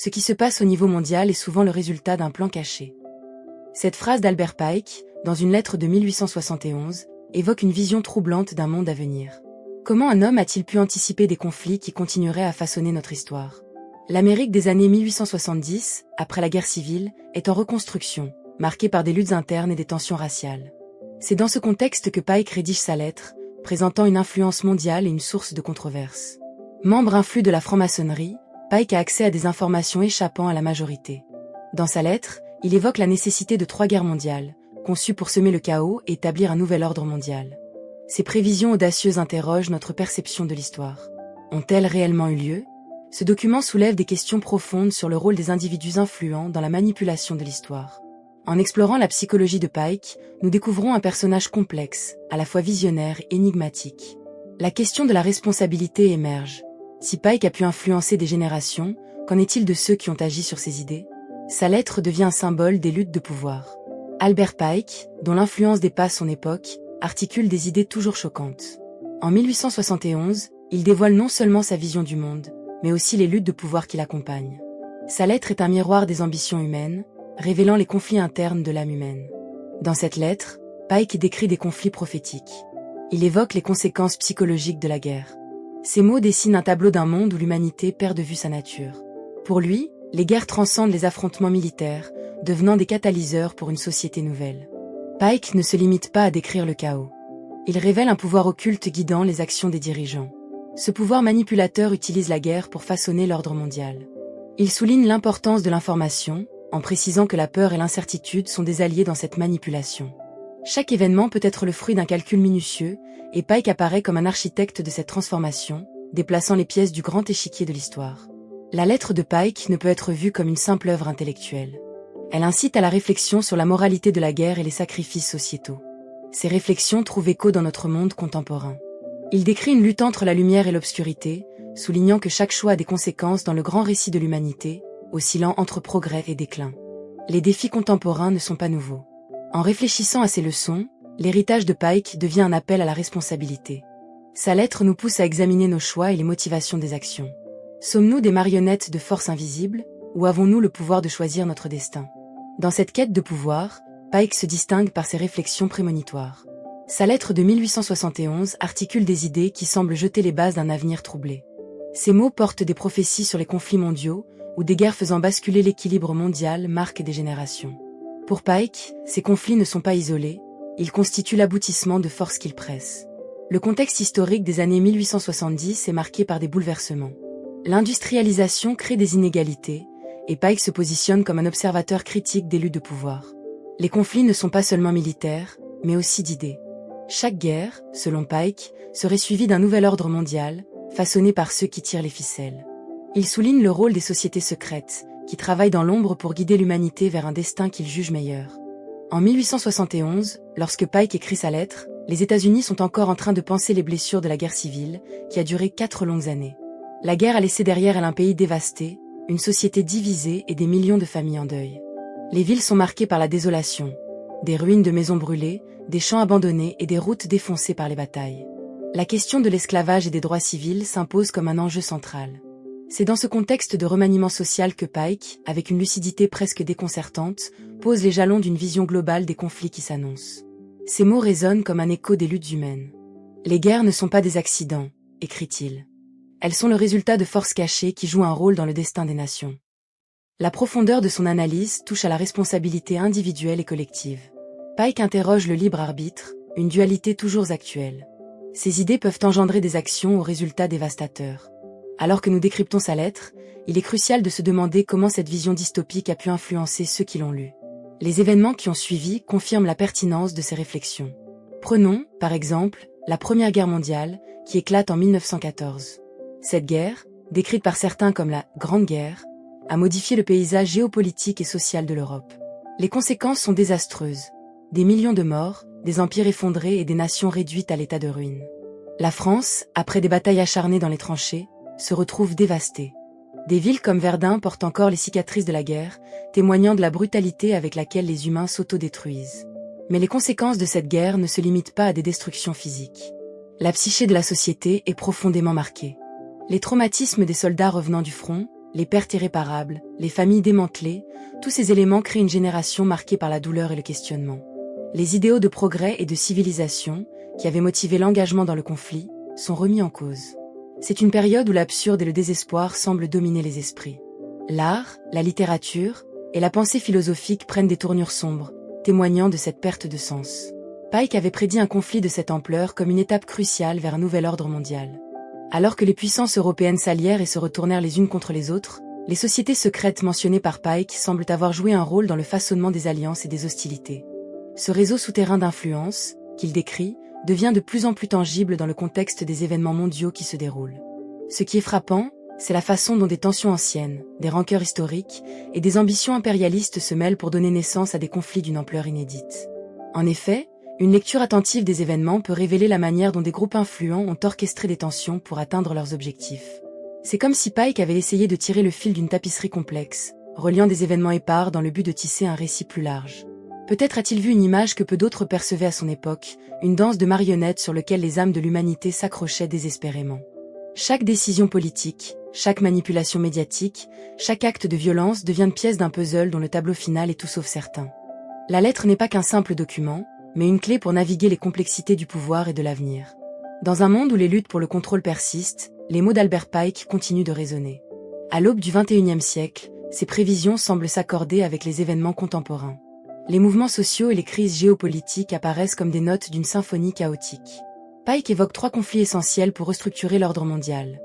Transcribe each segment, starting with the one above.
Ce qui se passe au niveau mondial est souvent le résultat d'un plan caché. Cette phrase d'Albert Pike, dans une lettre de 1871, évoque une vision troublante d'un monde à venir. Comment un homme a-t-il pu anticiper des conflits qui continueraient à façonner notre histoire? L'Amérique des années 1870, après la guerre civile, est en reconstruction, marquée par des luttes internes et des tensions raciales. C'est dans ce contexte que Pike rédige sa lettre, présentant une influence mondiale et une source de controverse. Membre influent de la franc-maçonnerie, Pike a accès à des informations échappant à la majorité. Dans sa lettre, il évoque la nécessité de 3 guerres mondiales, conçues pour semer le chaos et établir un nouvel ordre mondial. Ces prévisions audacieuses interrogent notre perception de l'histoire. Ont-elles réellement eu lieu? Ce document soulève des questions profondes sur le rôle des individus influents dans la manipulation de l'histoire. En explorant la psychologie de Pike, nous découvrons un personnage complexe, à la fois visionnaire et énigmatique. La question de la responsabilité émerge. Si Pike a pu influencer des générations, qu'en est-il de ceux qui ont agi sur ses idées? Sa lettre devient un symbole des luttes de pouvoir. Albert Pike, dont l'influence dépasse son époque, articule des idées toujours choquantes. En 1871, il dévoile non seulement sa vision du monde, mais aussi les luttes de pouvoir qui l'accompagnent. Sa lettre est un miroir des ambitions humaines, révélant les conflits internes de l'âme humaine. Dans cette lettre, Pike décrit des conflits prophétiques. Il évoque les conséquences psychologiques de la guerre. Ces mots dessinent un tableau d'un monde où l'humanité perd de vue sa nature. Pour lui, les guerres transcendent les affrontements militaires, devenant des catalyseurs pour une société nouvelle. Pike ne se limite pas à décrire le chaos. Il révèle un pouvoir occulte guidant les actions des dirigeants. Ce pouvoir manipulateur utilise la guerre pour façonner l'ordre mondial. Il souligne l'importance de l'information, en précisant que la peur et l'incertitude sont des alliés dans cette manipulation. Chaque événement peut être le fruit d'un calcul minutieux, et Pike apparaît comme un architecte de cette transformation, déplaçant les pièces du grand échiquier de l'histoire. La lettre de Pike ne peut être vue comme une simple œuvre intellectuelle. Elle incite à la réflexion sur la moralité de la guerre et les sacrifices sociétaux. Ces réflexions trouvent écho dans notre monde contemporain. Il décrit une lutte entre la lumière et l'obscurité, soulignant que chaque choix a des conséquences dans le grand récit de l'humanité, oscillant entre progrès et déclin. Les défis contemporains ne sont pas nouveaux. En réfléchissant à ces leçons, l'héritage de Pike devient un appel à la responsabilité. Sa lettre nous pousse à examiner nos choix et les motivations des actions. Sommes-nous des marionnettes de forces invisibles, ou avons-nous le pouvoir de choisir notre destin? Dans cette quête de pouvoir, Pike se distingue par ses réflexions prémonitoires. Sa lettre de 1871 articule des idées qui semblent jeter les bases d'un avenir troublé. Ces mots portent des prophéties sur les conflits mondiaux, ou des guerres faisant basculer l'équilibre mondial marquent des générations. Pour Pike, ces conflits ne sont pas isolés, ils constituent l'aboutissement de forces qu'ils pressent. Le contexte historique des années 1870 est marqué par des bouleversements. L'industrialisation crée des inégalités, et Pike se positionne comme un observateur critique des luttes de pouvoir. Les conflits ne sont pas seulement militaires, mais aussi d'idées. Chaque guerre, selon Pike, serait suivie d'un nouvel ordre mondial, façonné par ceux qui tirent les ficelles. Il souligne le rôle des sociétés secrètes, qui travaillent dans l'ombre pour guider l'humanité vers un destin qu'ils jugent meilleur. En 1871, lorsque Pike écrit sa lettre, les États-Unis sont encore en train de panser les blessures de la guerre civile, qui a duré 4 longues années. La guerre a laissé derrière elle un pays dévasté, une société divisée et des millions de familles en deuil. Les villes sont marquées par la désolation. Des ruines de maisons brûlées, des champs abandonnés et des routes défoncées par les batailles. La question de l'esclavage et des droits civils s'impose comme un enjeu central. C'est dans ce contexte de remaniement social que Pike, avec une lucidité presque déconcertante, pose les jalons d'une vision globale des conflits qui s'annoncent. Ces mots résonnent comme un écho des luttes humaines. Les guerres ne sont pas des accidents, écrit-il. Elles sont le résultat de forces cachées qui jouent un rôle dans le destin des nations. La profondeur de son analyse touche à la responsabilité individuelle et collective. Pike interroge le libre arbitre, une dualité toujours actuelle. Ces idées peuvent engendrer des actions aux résultats dévastateurs. Alors que nous décryptons sa lettre, il est crucial de se demander comment cette vision dystopique a pu influencer ceux qui l'ont lue. Les événements qui ont suivi confirment la pertinence de ces réflexions. Prenons, par exemple, la Première Guerre mondiale, qui éclate en 1914. Cette guerre, décrite par certains comme la « Grande Guerre », a modifié le paysage géopolitique et social de l'Europe. Les conséquences sont désastreuses. Des millions de morts, des empires effondrés et des nations réduites à l'état de ruine. La France, après des batailles acharnées dans les tranchées, se retrouve dévastée. Des villes comme Verdun portent encore les cicatrices de la guerre, témoignant de la brutalité avec laquelle les humains s'autodétruisent. Mais les conséquences de cette guerre ne se limitent pas à des destructions physiques. La psyché de la société est profondément marquée. Les traumatismes des soldats revenant du front, les pertes irréparables, les familles démantelées, tous ces éléments créent une génération marquée par la douleur et le questionnement. Les idéaux de progrès et de civilisation, qui avaient motivé l'engagement dans le conflit, sont remis en cause. C'est une période où l'absurde et le désespoir semblent dominer les esprits. L'art, la littérature et la pensée philosophique prennent des tournures sombres, témoignant de cette perte de sens. Pike avait prédit un conflit de cette ampleur comme une étape cruciale vers un nouvel ordre mondial. Alors que les puissances européennes s'allièrent et se retournèrent les unes contre les autres, les sociétés secrètes mentionnées par Pike semblent avoir joué un rôle dans le façonnement des alliances et des hostilités. Ce réseau souterrain d'influence, qu'il décrit, devient de plus en plus tangible dans le contexte des événements mondiaux qui se déroulent. Ce qui est frappant, c'est la façon dont des tensions anciennes, des rancœurs historiques et des ambitions impérialistes se mêlent pour donner naissance à des conflits d'une ampleur inédite. En effet, une lecture attentive des événements peut révéler la manière dont des groupes influents ont orchestré des tensions pour atteindre leurs objectifs. C'est comme si Pike avait essayé de tirer le fil d'une tapisserie complexe, reliant des événements épars dans le but de tisser un récit plus large. Peut-être a-t-il vu une image que peu d'autres percevaient à son époque, une danse de marionnettes sur laquelle les âmes de l'humanité s'accrochaient désespérément. Chaque décision politique, chaque manipulation médiatique, chaque acte de violence devient une pièce d'un puzzle dont le tableau final est tout sauf certain. La lettre n'est pas qu'un simple document, mais une clé pour naviguer les complexités du pouvoir et de l'avenir. Dans un monde où les luttes pour le contrôle persistent, les mots d'Albert Pike continuent de résonner. À l'aube du XXIe siècle, ces prévisions semblent s'accorder avec les événements contemporains. Les mouvements sociaux et les crises géopolitiques apparaissent comme des notes d'une symphonie chaotique. Pike évoque 3 conflits essentiels pour restructurer l'ordre mondial.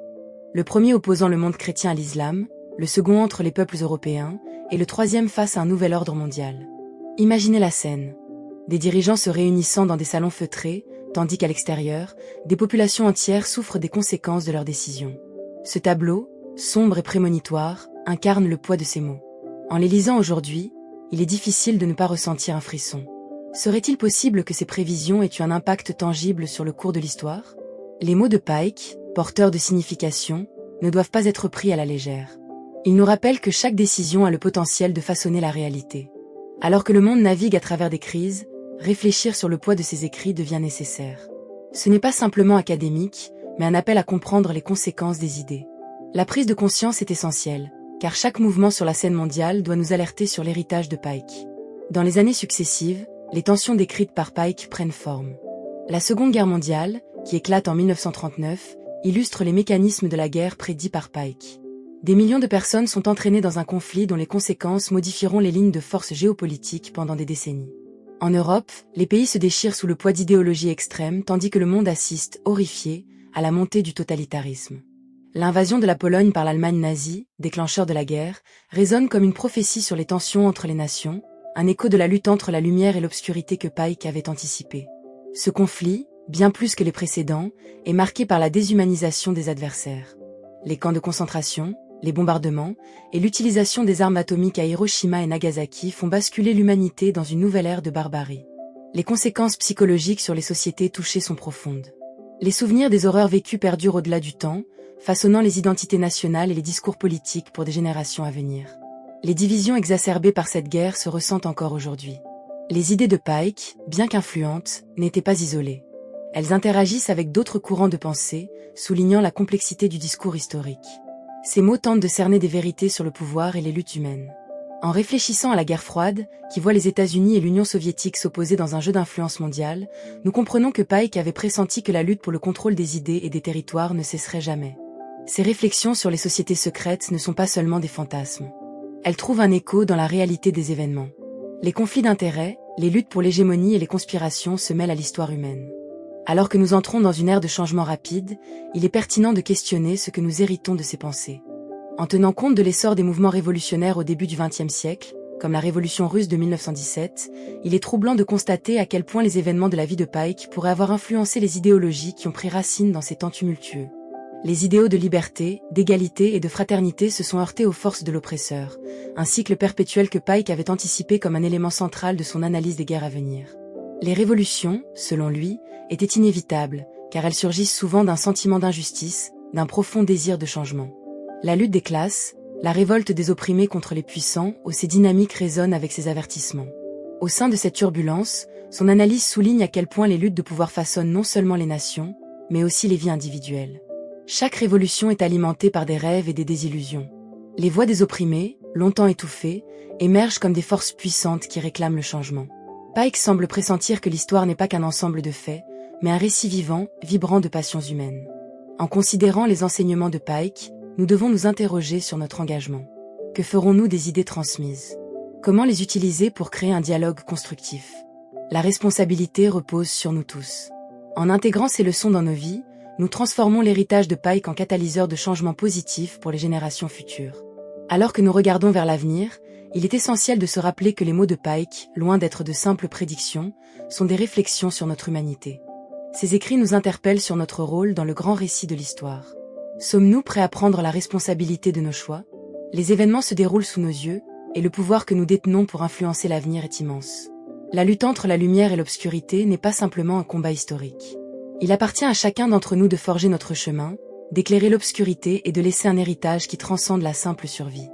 Le premier opposant le monde chrétien à l'islam, le second entre les peuples européens, et le troisième face à un nouvel ordre mondial. Imaginez la scène. Des dirigeants se réunissant dans des salons feutrés, tandis qu'à l'extérieur, des populations entières souffrent des conséquences de leurs décisions. Ce tableau, sombre et prémonitoire, incarne le poids de ces mots. En les lisant aujourd'hui, il est difficile de ne pas ressentir un frisson. Serait-il possible que ces prévisions aient eu un impact tangible sur le cours de l'histoire? Les mots de Pike, porteurs de signification, ne doivent pas être pris à la légère. Ils nous rappellent que chaque décision a le potentiel de façonner la réalité. Alors que le monde navigue à travers des crises, réfléchir sur le poids de ces écrits devient nécessaire. Ce n'est pas simplement académique, mais un appel à comprendre les conséquences des idées. La prise de conscience est essentielle, car chaque mouvement sur la scène mondiale doit nous alerter sur l'héritage de Pike. Dans les années successives, les tensions décrites par Pike prennent forme. La Seconde Guerre mondiale, qui éclate en 1939, illustre les mécanismes de la guerre prédits par Pike. Des millions de personnes sont entraînées dans un conflit dont les conséquences modifieront les lignes de force géopolitiques pendant des décennies. En Europe, les pays se déchirent sous le poids d'idéologies extrêmes tandis que le monde assiste, horrifié, à la montée du totalitarisme. L'invasion de la Pologne par l'Allemagne nazie, déclencheur de la guerre, résonne comme une prophétie sur les tensions entre les nations, un écho de la lutte entre la lumière et l'obscurité que Pike avait anticipé. Ce conflit, bien plus que les précédents, est marqué par la déshumanisation des adversaires. Les camps de concentration, les bombardements et l'utilisation des armes atomiques à Hiroshima et Nagasaki font basculer l'humanité dans une nouvelle ère de barbarie. Les conséquences psychologiques sur les sociétés touchées sont profondes. Les souvenirs des horreurs vécues perdurent au-delà du temps, façonnant les identités nationales et les discours politiques pour des générations à venir. Les divisions exacerbées par cette guerre se ressentent encore aujourd'hui. Les idées de Pike, bien qu'influentes, n'étaient pas isolées. Elles interagissent avec d'autres courants de pensée, soulignant la complexité du discours historique. Ces mots tentent de cerner des vérités sur le pouvoir et les luttes humaines. En réfléchissant à la guerre froide, qui voit les États-Unis et l'Union soviétique s'opposer dans un jeu d'influence mondiale, nous comprenons que Pike avait pressenti que la lutte pour le contrôle des idées et des territoires ne cesserait jamais. Ces réflexions sur les sociétés secrètes ne sont pas seulement des fantasmes. Elles trouvent un écho dans la réalité des événements. Les conflits d'intérêts, les luttes pour l'hégémonie et les conspirations se mêlent à l'histoire humaine. Alors que nous entrons dans une ère de changement rapide, il est pertinent de questionner ce que nous héritons de ces pensées. En tenant compte de l'essor des mouvements révolutionnaires au début du XXe siècle, comme la révolution russe de 1917, il est troublant de constater à quel point les événements de la vie de Pike pourraient avoir influencé les idéologies qui ont pris racine dans ces temps tumultueux. Les idéaux de liberté, d'égalité et de fraternité se sont heurtés aux forces de l'oppresseur, un cycle perpétuel que Pike avait anticipé comme un élément central de son analyse des guerres à venir. Les révolutions, selon lui, étaient inévitables, car elles surgissent souvent d'un sentiment d'injustice, d'un profond désir de changement. La lutte des classes, la révolte des opprimés contre les puissants, aussi dynamique résonne avec ces avertissements. Au sein de cette turbulence, son analyse souligne à quel point les luttes de pouvoir façonnent non seulement les nations, mais aussi les vies individuelles. Chaque révolution est alimentée par des rêves et des désillusions. Les voix des opprimés, longtemps étouffées, émergent comme des forces puissantes qui réclament le changement. Pike semble pressentir que l'histoire n'est pas qu'un ensemble de faits, mais un récit vivant, vibrant de passions humaines. En considérant les enseignements de Pike, nous devons nous interroger sur notre engagement. Que ferons-nous des idées transmises? Comment les utiliser pour créer un dialogue constructif? La responsabilité repose sur nous tous. En intégrant ces leçons dans nos vies, nous transformons l'héritage de Pike en catalyseur de changements positifs pour les générations futures. Alors que nous regardons vers l'avenir, il est essentiel de se rappeler que les mots de Pike, loin d'être de simples prédictions, sont des réflexions sur notre humanité. Ces écrits nous interpellent sur notre rôle dans le grand récit de l'histoire. Sommes-nous prêts à prendre la responsabilité de nos choix? Les événements se déroulent sous nos yeux, et le pouvoir que nous détenons pour influencer l'avenir est immense. La lutte entre la lumière et l'obscurité n'est pas simplement un combat historique. Il appartient à chacun d'entre nous de forger notre chemin, d'éclairer l'obscurité et de laisser un héritage qui transcende la simple survie.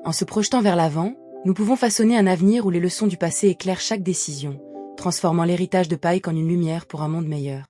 En se projetant vers l'avant, nous pouvons façonner un avenir où les leçons du passé éclairent chaque décision, transformant l'héritage de Pike en une lumière pour un monde meilleur.